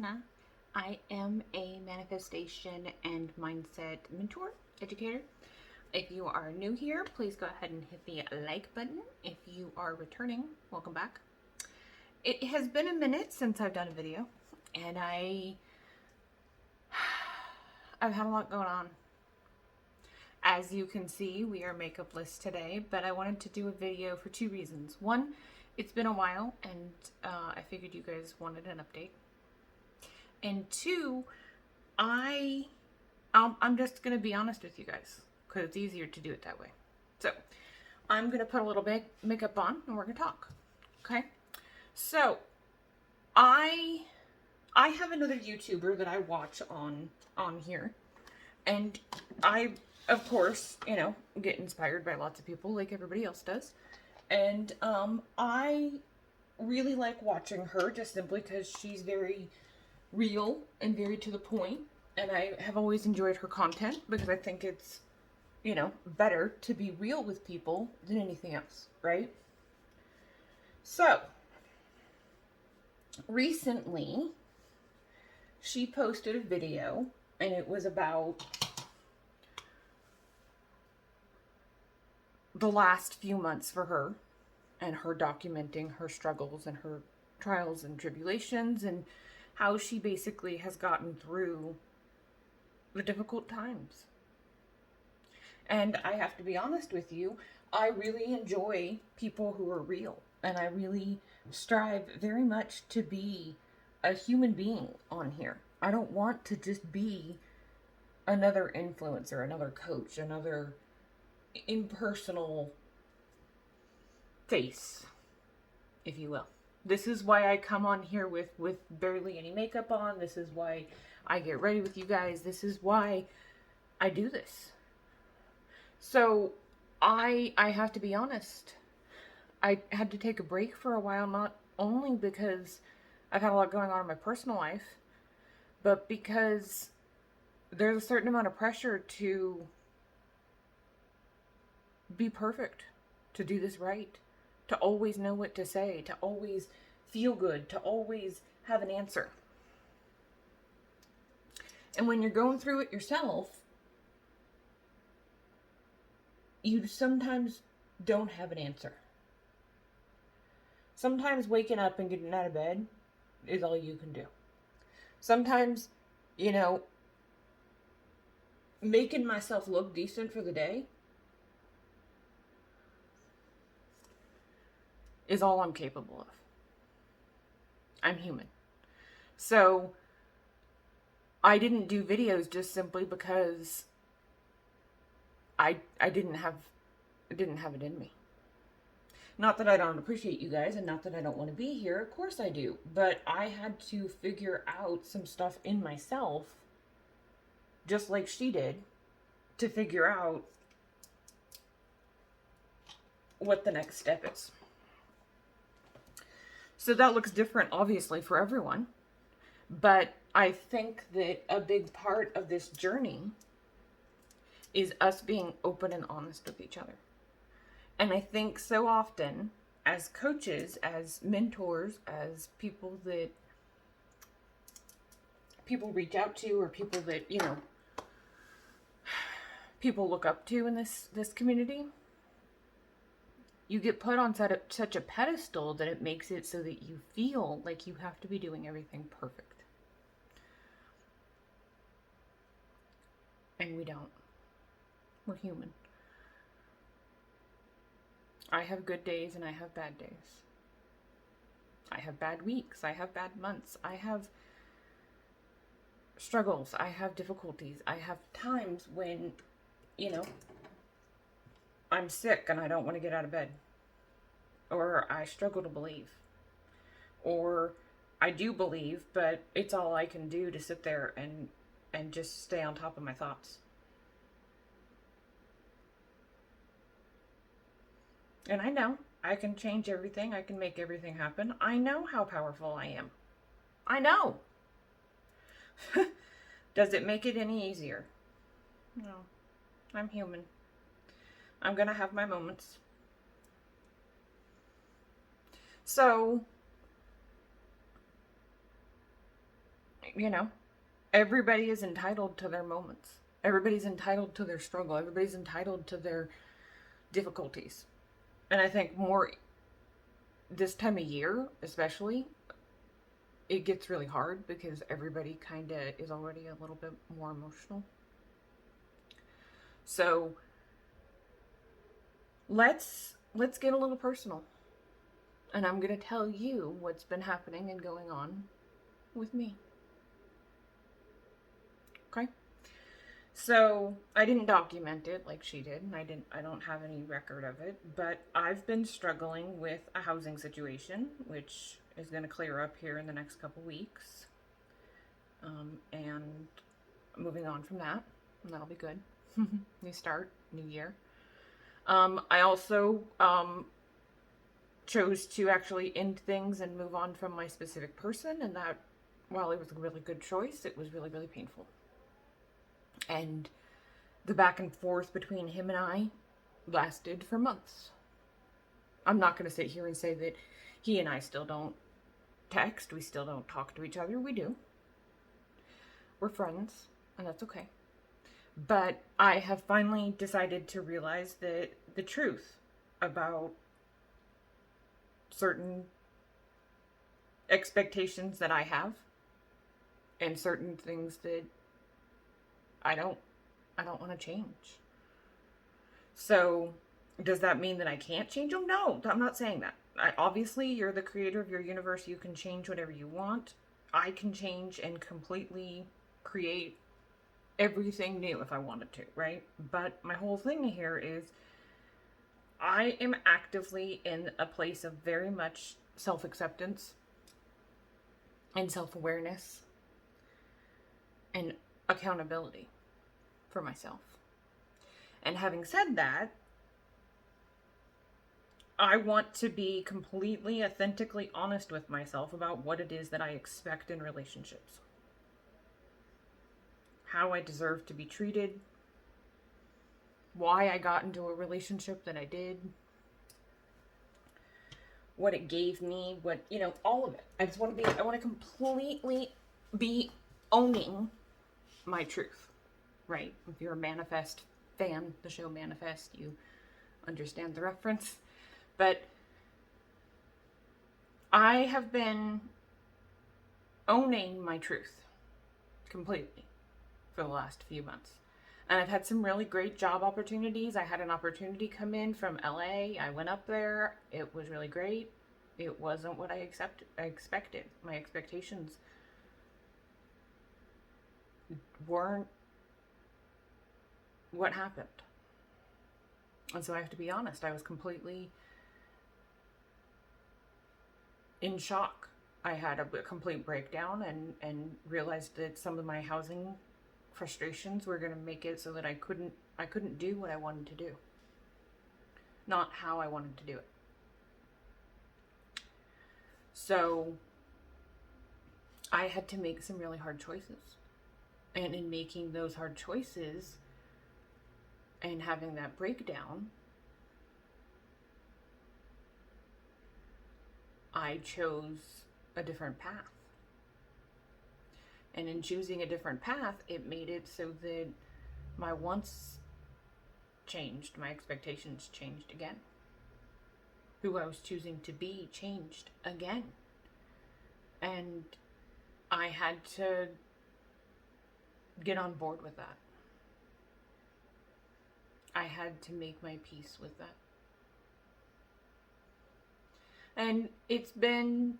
Anna. I am a manifestation and mindset mentor, educator. If you are new here, please go ahead and hit the like button. If you are returning, welcome back. It has been a minute since I've done a video, and I've had a lot going on. As you can see, we are makeupless today, but I wanted to do a video for two reasons. One, it's been a while, and I figured you guys wanted an update. And two, I'm just going to be honest with you guys, because it's easier to do it that way. So, I'm going to put a little bit makeup on, and we're going to talk. Okay? So, I have another YouTuber that I watch on here, and I, of course, get inspired by lots of people like everybody else does. And I really like watching her just simply because she's very real and very to the point. And I have always enjoyed her content because I think it's, better to be real with people than anything else, right? So, recently, she posted a video, and it was about the last few months for her, and her documenting her struggles and her trials and tribulations, and how she basically has gotten through the difficult times. And I have to be honest with you, I really enjoy people who are real, and I really strive very much to be a human being on here. I don't want to just be another influencer, another coach, another impersonal face, if you will. This is why I come on here with barely any makeup on. This is why I get ready with you guys. This is why I do this. So I have to be honest. I had to take a break for a while, not only because I've had a lot going on in my personal life, but because there's a certain amount of pressure to be perfect, to do this right, to always know what to say, to always feel good, to always have an answer. And when you're going through it yourself, you sometimes don't have an answer. Sometimes waking up and getting out of bed is all you can do. Sometimes, making myself look decent for the day is all I'm capable of. I'm human. So I didn't do videos just simply because I didn't have it in me. Not that I don't appreciate you guys, and not that I don't want to be here. Of course I do. But I had to figure out some stuff in myself, just like she did, to figure out what the next step is. So that looks different, obviously, for everyone. But I think that a big part of this journey is us being open and honest with each other. And I think so often, as coaches, as mentors, as people that people reach out to, or people that, people look up to in this community, you get put on such a pedestal that it makes it so that you feel like you have to be doing everything perfect. And we don't. We're human. I have good days and I have bad days. I have bad weeks. I have bad months. I have struggles. I have difficulties. I have times when, I'm sick and I don't want to get out of bed. Or I struggle to believe. Or I do believe, but it's all I can do to sit there and just stay on top of my thoughts. And I know I can change everything. I can make everything happen. I know how powerful I am. I know. Does it make it any easier? No. I'm human. I'm going to have my moments. So, you know, everybody is entitled to their moments. Everybody's entitled to their struggle. Everybody's entitled to their difficulties. And I think more this time of year, especially, it gets really hard because everybody kind of is already a little bit more emotional. So let's get a little personal. And I'm going to tell you what's been happening and going on with me. Okay? So I didn't document it like she did, and I don't have any record of it, but I've been struggling with a housing situation, which is going to clear up here in the next couple weeks. And moving on from that, and that'll be good. New start, new year. I also chose to actually end things and move on from my specific person, and that, while it was a really good choice, it was really, really painful. And the back and forth between him and I lasted for months. I'm not going to sit here and say that he and I still don't text, we still don't talk to each other. We do. We're friends, and that's okay. But I have finally decided to realize that the truth about certain expectations that I have and certain things that I don't want to change. So, does that mean that I can't change them? No, I'm not saying that. Obviously, you're the creator of your universe. You can change whatever you want. I can change and completely create everything new if I wanted to, right? But my whole thing here is I am actively in a place of very much self-acceptance and self-awareness and accountability for myself. And having said that, I want to be completely, authentically honest with myself about what it is that I expect in relationships. How I deserve to be treated. Why I got into a relationship that I did. What it gave me. What, all of it. I want to completely be owning my truth. Right? If you're a Manifest fan, the show Manifest, you understand the reference. But I have been owning my truth completely for the last few months. And I've had some really great job opportunities. I had an opportunity come in from LA. I went up there. It was really great. It wasn't what I expected. My expectations weren't what happened. And so I have to be honest, I was completely in shock. I had a complete breakdown and realized that some of my housing frustrations were going to make it so that I couldn't do what I wanted to do. Not how I wanted to do it. So I had to make some really hard choices. And in making those hard choices and having that breakdown, I chose a different path. And in choosing a different path, it made it so that my wants changed, my expectations changed again. Who I was choosing to be changed again. And I had to get on board with that. I had to make my peace with that. And it's been,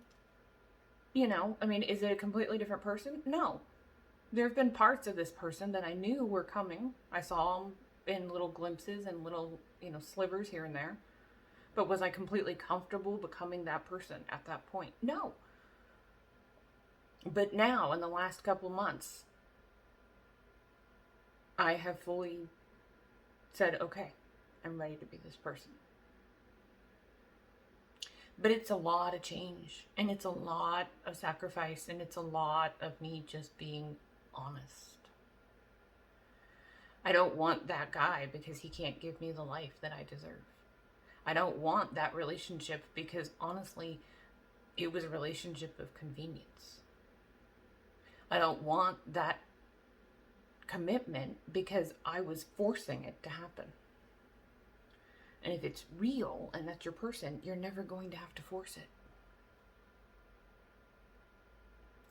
is it a completely different person? No. There have been parts of this person that I knew were coming. I saw them in little glimpses and little, slivers here and there. But was I completely comfortable becoming that person at that point? No. But now, in the last couple months, I have fully said, okay, I'm ready to be this person. But it's a lot of change, and it's a lot of sacrifice, and it's a lot of me just being honest. I don't want that guy because he can't give me the life that I deserve. I don't want that relationship because, honestly, it was a relationship of convenience. I don't want that commitment because I was forcing it to happen. And if it's real and that's your person, you're never going to have to force it.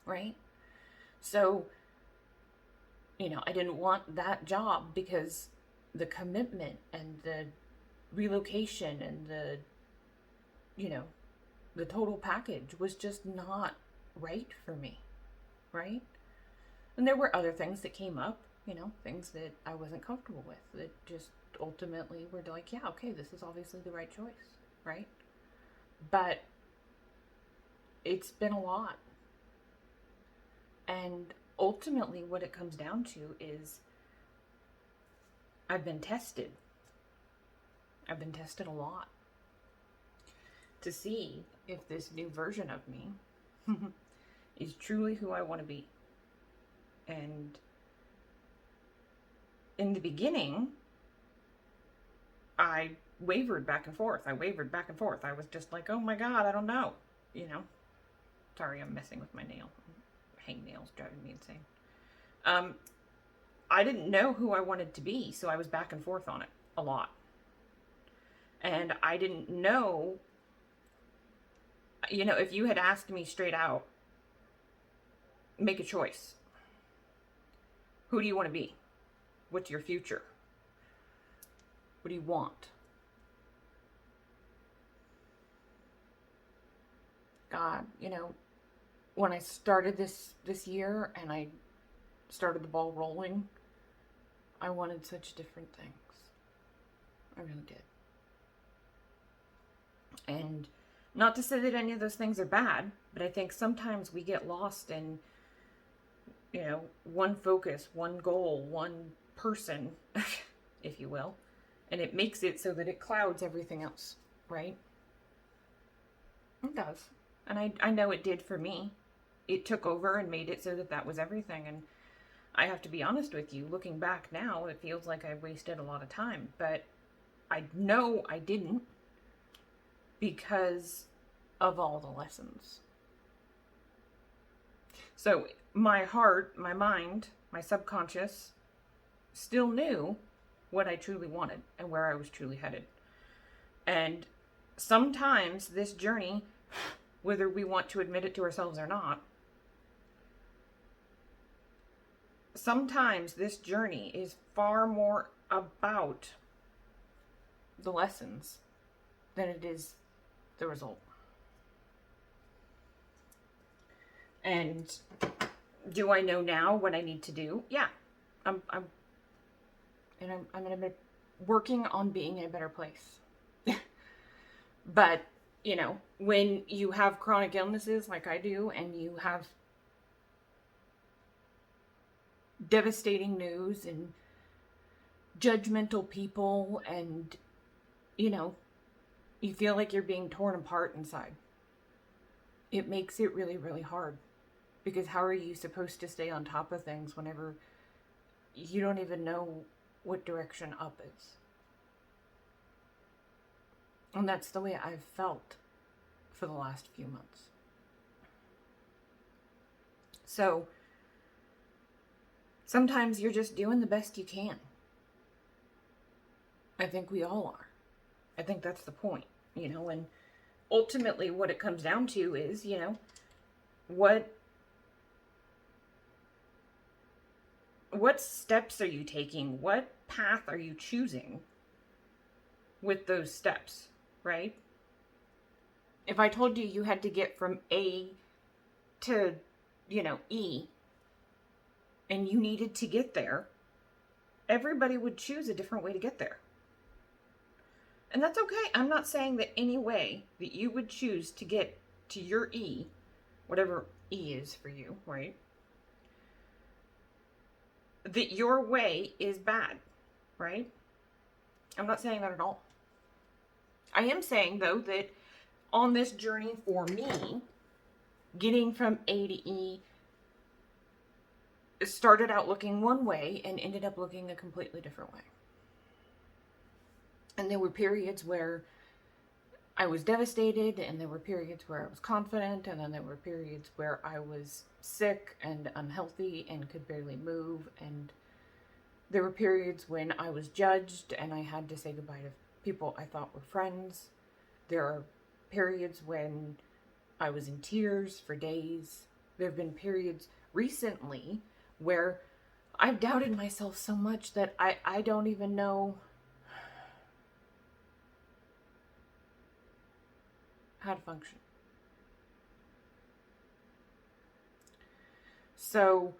Right? So, I didn't want that job because the commitment and the relocation and the total package was just not right for me. Right? And there were other things that came up, things that I wasn't comfortable with that just ultimately were like, yeah, okay, this is obviously the right choice, right? But it's been a lot. And ultimately what it comes down to is I've been tested. I've been tested a lot to see if this new version of me is truly who I want to be. And in the beginning, I wavered back and forth. I was just like, oh my God, I don't know. Sorry, I'm messing with my nail. Hangnails driving me insane. I didn't know who I wanted to be, so I was back and forth on it a lot. And I didn't know, if you had asked me straight out, make a choice. Who do you want to be? What's your future? What do you want? God, when I started this year and I started the ball rolling, I wanted such different things. I really did. And not to say that any of those things are bad, but I think sometimes we get lost in, one focus, one goal, one person, if you will, and it makes it so that it clouds everything else, right? It does. And I know it did for me. It took over and made it so that was everything. And I have to be honest with you, looking back now, it feels like I wasted a lot of time. But I know I didn't because of all the lessons. So my heart, my mind, my subconscious still knew what I truly wanted and where I was truly headed. And sometimes this journey, whether we want to admit it to ourselves or not, sometimes this journey is far more about the lessons than it is the result. And do I know now what I need to do? Yeah. I'm working on being in a better place. But, when you have chronic illnesses like I do, and you have devastating news and judgmental people, and, you feel like you're being torn apart inside, it makes it really, really hard. Because how are you supposed to stay on top of things whenever you don't even know what direction up is? And that's the way I've felt for the last few months. So sometimes you're just doing the best you can. I think we all are. I think that's the point, and ultimately what it comes down to is, what steps are you taking? What path are you choosing with those steps, right? If I told you had to get from A to, E, and you needed to get there, everybody would choose a different way to get there. And that's okay. I'm not saying that any way that you would choose to get to your E, whatever E is for you, right? That your way is bad, right? I'm not saying that at all. I am saying, though, that on this journey for me, getting from A to E started out looking one way and ended up looking a completely different way. And there were periods where I was devastated, and there were periods where I was confident, and then there were periods where I was sick and unhealthy and could barely move, and there were periods when I was judged and I had to say goodbye to people I thought were friends. There are periods when I was in tears for days. There have been periods recently where I've doubted myself so much that I don't even know how to function. So,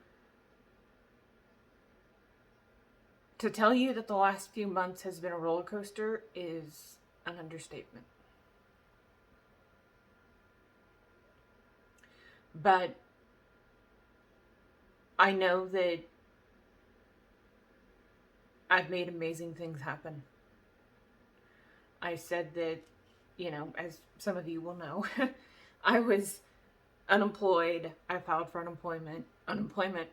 to tell you that the last few months has been a roller coaster is an understatement. But I know that I've made amazing things happen. I said that, as some of you will know, I was unemployed. I filed for unemployment. Unemployment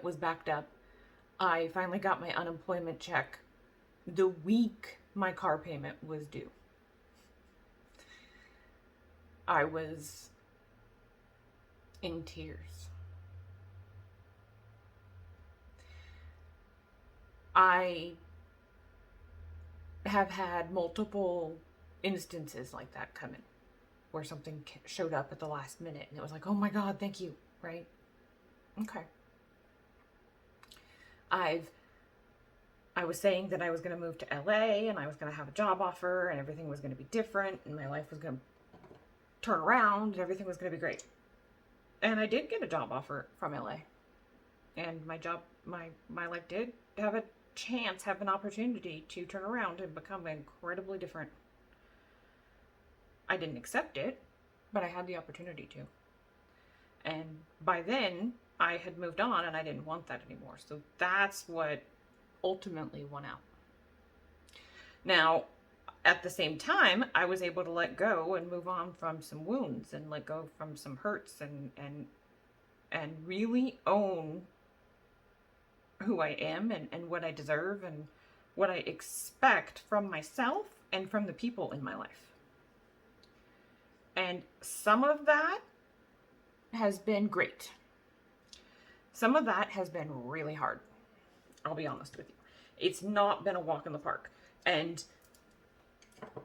was backed up. I finally got my unemployment check the week my car payment was due. I was in tears. I have had multiple instances like that come in, where something showed up at the last minute and it was like, oh my God, thank you, right? Okay. I was saying that I was going to move to LA and I was going to have a job offer and everything was going to be different and my life was going to turn around and everything was going to be great. And I did get a job offer from LA. And my life did have an opportunity to turn around and become incredibly different. I didn't accept it, but I had the opportunity to. And by then, I had moved on and I didn't want that anymore. So that's what ultimately won out. Now, at the same time, I was able to let go and move on from some wounds and let go from some hurts and really own who I am and what I deserve and what I expect from myself and from the people in my life. And some of that has been great. Some of that has been really hard. I'll be honest with you. It's not been a walk in the park. And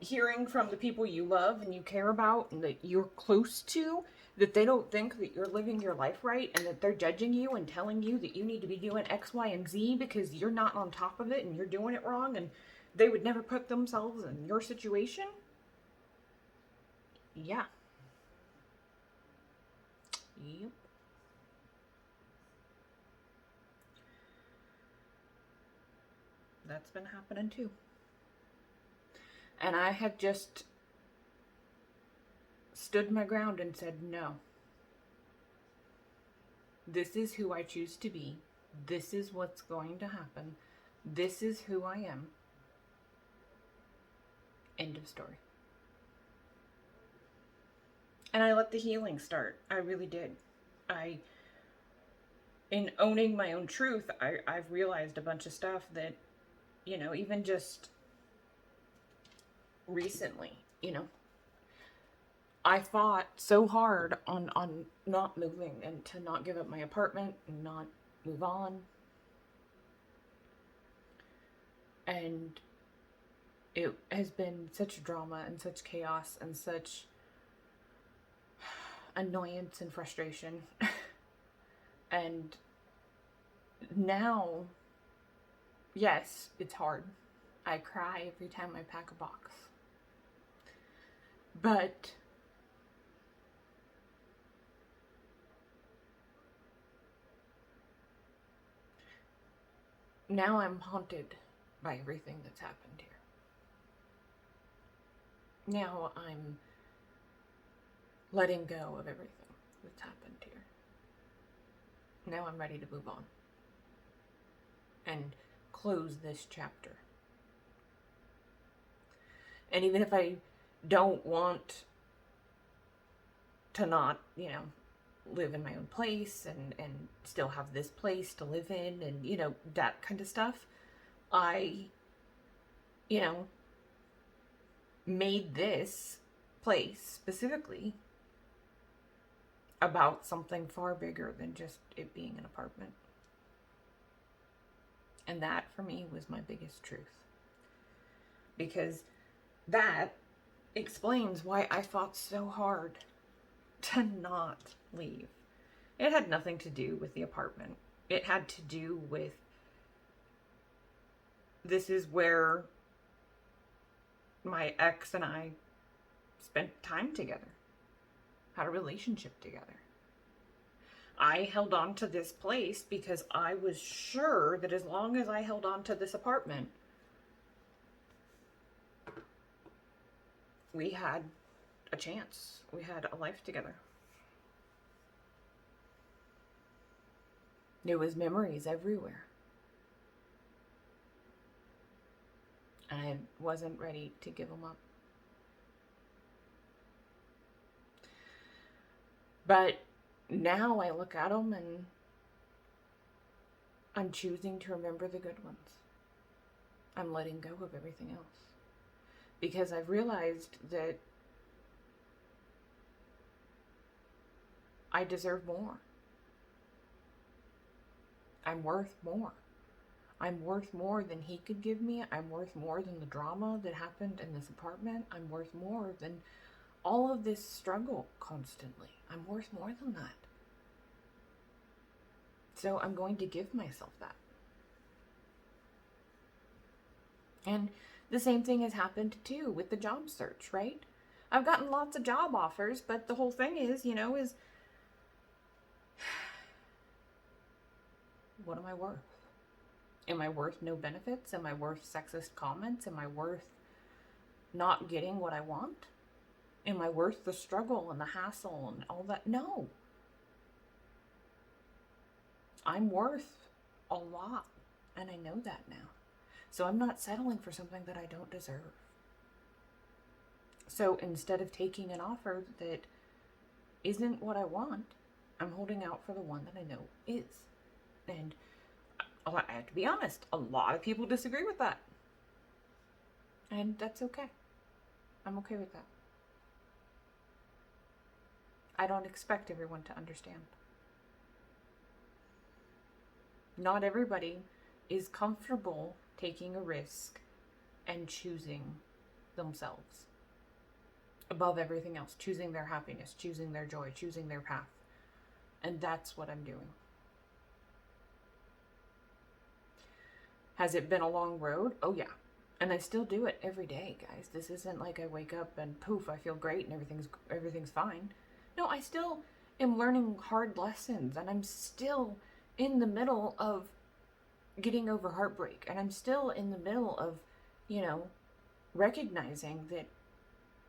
hearing from the people you love and you care about and that you're close to, that they don't think that you're living your life right and that they're judging you and telling you that you need to be doing X, Y, and Z because you're not on top of it and you're doing it wrong and they would never put themselves in your situation. Yeah. Yep. That's been happening too. And I have just stood my ground and said, no. This is who I choose to be. This is what's going to happen. This is who I am. End of story. And I let the healing start. I really did. In owning my own truth, I've realized a bunch of stuff that, even just recently, I fought so hard on not moving and to not give up my apartment and not move on. And it has been such drama and such chaos and such annoyance and frustration. And now, yes, it's hard. I cry every time I pack a box. But now I'm haunted by everything that's happened here. Now I'm letting go of everything that's happened here. Now I'm ready to move on and close this chapter. And even if I don't want to not, live in my own place and still have this place to live in and, that kind of stuff, I made this place specifically about something far bigger than just it being an apartment. And that, for me, was my biggest truth. Because that explains why I fought so hard to not leave. It had nothing to do with the apartment. It had to do with, this is where my ex and I spent time together, had a relationship together. I held on to this place because I was sure that as long as I held on to this apartment, we had a chance. We had a life together. There was memories everywhere. And I wasn't ready to give them up. But now I look at them and I'm choosing to remember the good ones. I'm letting go of everything else. Because I've realized that I deserve more. I'm worth more. I'm worth more than he could give me. I'm worth more than the drama that happened in this apartment. I'm worth more than all of this struggle constantly. I'm worth more than that. So I'm going to give myself that. And the same thing has happened too with the job search, right? I've gotten lots of job offers, but the whole thing is, is what am I worth? Am I worth no benefits? Am I worth sexist comments? Am I worth not getting what I want? Am I worth the struggle and the hassle and all that? No. I'm worth a lot, and I know that now. So I'm not settling for something that I don't deserve. So instead of taking an offer that isn't what I want, I'm holding out for the one that I know is. And I have to be honest, a lot of people disagree with that. And that's okay. I'm okay with that. I don't expect everyone to understand. Not everybody is comfortable taking a risk and choosing themselves above everything else, choosing their happiness, choosing their joy, choosing their path. And that's what I'm doing. Has it been a long road? Oh yeah. And I still do it every day, guys. This isn't like I wake up and poof, I feel great and everything's fine. No, I still am learning hard lessons, and I'm still in the middle of getting over heartbreak, and I'm still in the middle of, recognizing that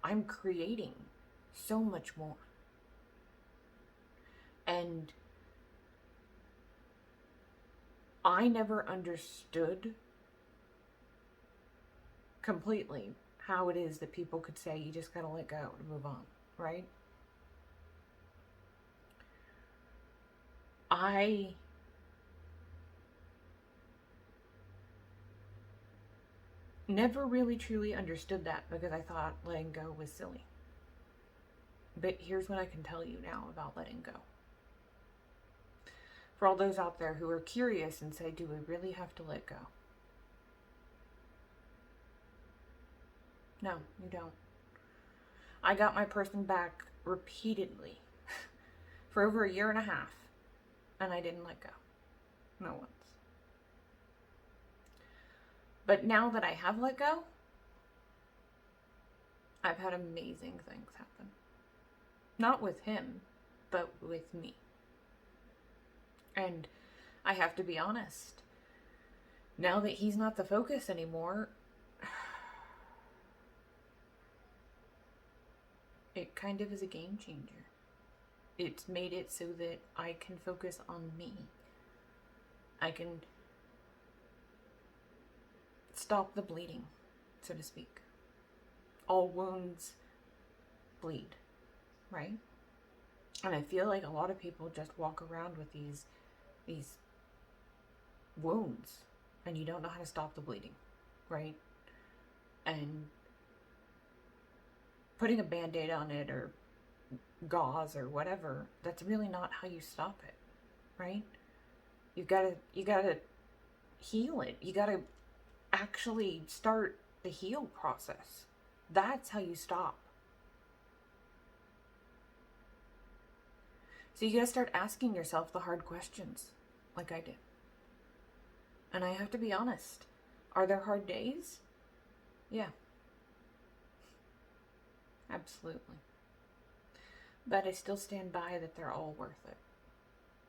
I'm creating so much more. And I never understood completely how it is that people could say you just gotta let go to move on, right? I never really truly understood that because I thought letting go was silly. But here's what I can tell you now about letting go. For all those out there who are curious and say, do we really have to let go? No, you don't. I got my person back repeatedly for over a year and a half, and I didn't let go. Not once. But now that I have let go, I've had amazing things happen. Not with him, but with me. And I have to be honest. Now that he's not the focus anymore, it kind of is a game changer. It's made it so that I can focus on me. I can stop the bleeding, so to speak. All wounds bleed, right? And I feel like a lot of people just walk around with these wounds, and you don't know how to stop the bleeding, right? And putting a band-aid on it or gauze or whatever, that's really not how you stop it, right? You gotta heal it. You gotta actually start the heal process. That's how you stop. So you gotta start asking yourself the hard questions, like I did. And I have to be honest. Are there hard days? Yeah. Absolutely. But I still stand by that they're all worth it.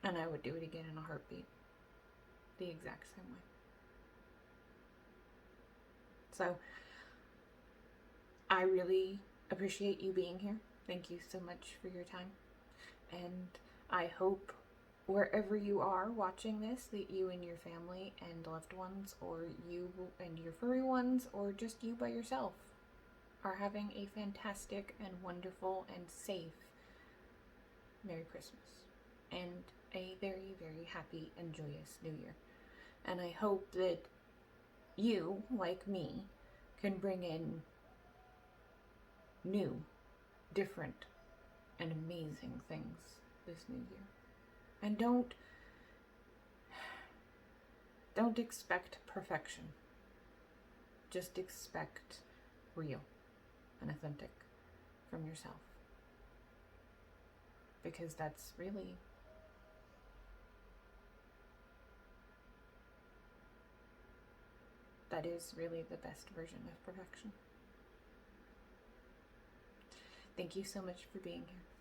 And I would do it again in a heartbeat. The exact same way. So, I really appreciate you being here. Thank you so much for your time. And I hope wherever you are watching this, that you and your family and loved ones, or you and your furry ones, or just you by yourself, are having a fantastic and wonderful and safe Merry Christmas and a very, very happy and joyous New Year. And I hope that you, like me, can bring in new, different, and amazing things this new year. And don't expect perfection. Just expect real and authentic from yourself. Because that's really the best version of perfection. Thank you so much for being here.